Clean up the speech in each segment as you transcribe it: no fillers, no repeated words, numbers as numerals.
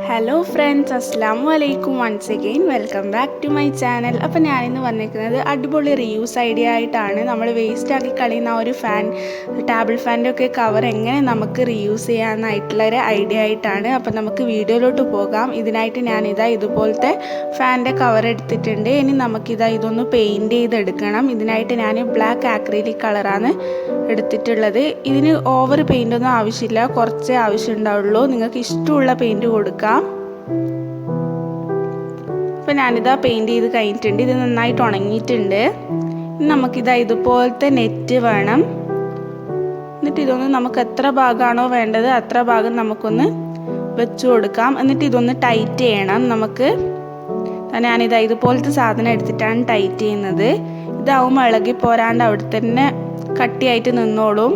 Hello friends, അസ്സലാമു അലൈക്കും. Once again welcome back to my channel. അപ്പോൾ ഞാനിന്ന് വന്നിരിക്കുന്നത് അടിപൊളി റീയൂസ് ഐഡിയ ആയിട്ടാണ്. നമ്മൾ വേസ്റ്റ് ആക്കി കളയുന്ന ഒരു ടേബിൾ ഫാനിൻ്റെ ഒക്കെ കവർ എങ്ങനെ നമുക്ക് റീയൂസ് ചെയ്യാനായിട്ടുള്ളൊരു ഐഡിയ ആയിട്ടാണ്. അപ്പോൾ നമുക്ക് വീഡിയോയിലോട്ട് പോകാം. ഇതിനായിട്ട് ഞാനിതാ ഇതുപോലത്തെ ഫാനിൻ്റെ കവർ എടുത്തിട്ടുണ്ട്. ഇനി ഇതൊന്ന് പെയിൻറ്റ് ചെയ്തെടുക്കണം. ഇതിനായിട്ട് ഞാൻ ബ്ലാക്ക് ആക്രിലിക് കളറാണ് എടുത്തിട്ടുള്ളത്. ഇതിന് ഓവർ പെയിൻ്റ് ഒന്നും ആവശ്യമില്ല, കുറച്ചേ ആവശ്യമുണ്ടാവുള്ളൂ. നിങ്ങൾക്ക് ഇഷ്ടമുള്ള പെയിൻറ്റ് കൊടുക്കാം. അപ്പോൾ ഞാനിതാ പെയിൻറ്റ് ചെയ്ത് കഴിഞ്ഞിട്ടുണ്ട്. ഇത് നന്നായിട്ട് ഉണങ്ങിയിട്ടുണ്ട്. ഇനി നമുക്കിതാ ഇതുപോലത്തെ നെറ്റ് വേണം. എന്നിട്ട് ഇതൊന്ന് നമുക്ക് എത്ര ഭാഗമാണോ വേണ്ടത് അത്ര ഭാഗം നമുക്കൊന്ന് വെച്ചു കൊടുക്കാം. എന്നിട്ട് ഇതൊന്ന് ടൈറ്റ് ചെയ്യണം. ഞാനിതാ ഇതുപോലത്തെ സാധനം എടുത്തിട്ടാണ് ടൈറ്റ് ചെയ്യുന്നത്. ഇതാവുമ്പോൾ ഇളകി പോരാണ്ട് അവിടെ തന്നെ കട്ടിയായിട്ട് നിന്നോളും.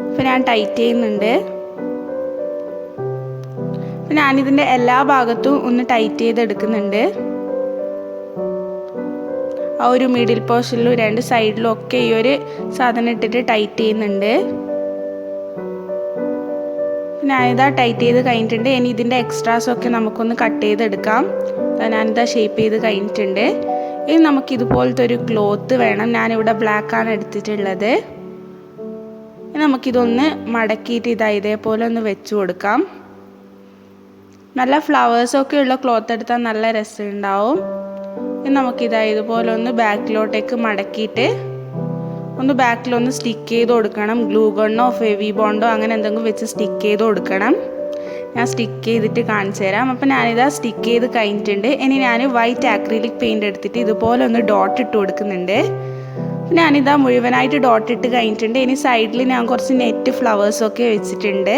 അപ്പോൾ ഞാൻ ടൈറ്റ് ചെയ്യുന്നുണ്ട്. ഞാനിതിൻ്റെ എല്ലാ ഭാഗത്തും ഒന്ന് ടൈറ്റ് ചെയ്തെടുക്കുന്നുണ്ട്. ആ ഒരു മിഡിൽ പോർഷനിലും രണ്ട് സൈഡിലും ഒക്കെ ഈ ഒരു സാധനം ഇട്ടിട്ട് ടൈറ്റ് ചെയ്യുന്നുണ്ട്. ഞാനിതാ ടൈറ്റ് ചെയ്ത് കഴിഞ്ഞിട്ടുണ്ട്. ഇനി ഇതിൻ്റെ എക്സ്ട്രാസൊക്കെ നമുക്കൊന്ന് കട്ട് ചെയ്തെടുക്കാം. ഞാനിതാ ഷേപ്പ് ചെയ്ത് കഴിഞ്ഞിട്ടുണ്ട്. ഇനി നമുക്കിതുപോലത്തെ ഒരു ക്ലോത്ത് വേണം. ഞാനിവിടെ ബ്ലാക്കാണ് എടുത്തിട്ടുള്ളത്. ഇനി നമുക്കിതൊന്ന് മടക്കിയിട്ട് ഇതേപോലെ ഒന്ന് വെച്ച് കൊടുക്കാം. നല്ല ഫ്ലവേഴ്സൊക്കെ ഉള്ള ക്ലോത്ത് എടുത്താൽ നല്ല രസമുണ്ടാവും. ഇനി ഇതുപോലെ ഒന്ന് ബാക്കിലോട്ടേക്ക് മടക്കിയിട്ട് ഒന്ന് ബാക്കിലൊന്ന് സ്റ്റിക്ക് ചെയ്ത് കൊടുക്കണം. ഗ്ലൂ ഗണ്ണോ ഫെവി ബോണ്ടോ അങ്ങനെ എന്തെങ്കിലും വെച്ച് സ്റ്റിക്ക് ചെയ്ത് കൊടുക്കണം. ഞാൻ സ്റ്റിക്ക് ചെയ്തിട്ട് കാണിച്ചു തരാം. അപ്പം ഞാനിതാ സ്റ്റിക്ക് ചെയ്ത് കഴിഞ്ഞിട്ടുണ്ട്. ഇനി ഞാൻ വൈറ്റ് ആക്രിലിക് പെയിൻ്റ് എടുത്തിട്ട് ഇതുപോലെ ഒന്ന് ഡോട്ട് ഇട്ട് കൊടുക്കുന്നുണ്ട്. ഞാനിതാ മുഴുവനായിട്ട് ഡോട്ട് ഇട്ട് കഴിഞ്ഞിട്ടുണ്ട്. ഇനി സൈഡിൽ ഞാൻ കുറച്ച് നെറ്റ് ഫ്ലവേഴ്സൊക്കെ വെച്ചിട്ടുണ്ട്.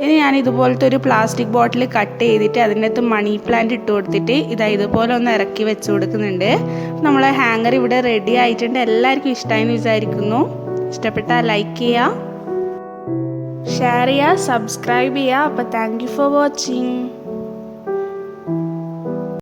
ഇനി ഞാൻ ഇതുപോലത്തെ ഒരു പ്ലാസ്റ്റിക് ബോട്ടിൽ കട്ട് ചെയ്തിട്ട് അതിൻ്റെ അകത്ത് മണി പ്ലാന്റ് ഇട്ട് കൊടുത്തിട്ട് ഇതുപോലെ ഒന്ന് ഇറക്കി വെച്ച് കൊടുക്കുന്നുണ്ട്. നമ്മളെ ഹാങ്ങർ ഇവിടെ റെഡി ആയിട്ടുണ്ട്. എല്ലാവർക്കും ഇഷ്ടമായെന്ന് വിചാരിക്കുന്നു. ഇഷ്ടപ്പെട്ടാൽ ലൈക്ക് ചെയ്യുക, ഷെയർ ചെയ്യുക, സബ്സ്ക്രൈബ് ചെയ്യുക. അപ്പോൾ താങ്ക് യു ഫോർ വാച്ചിങ്.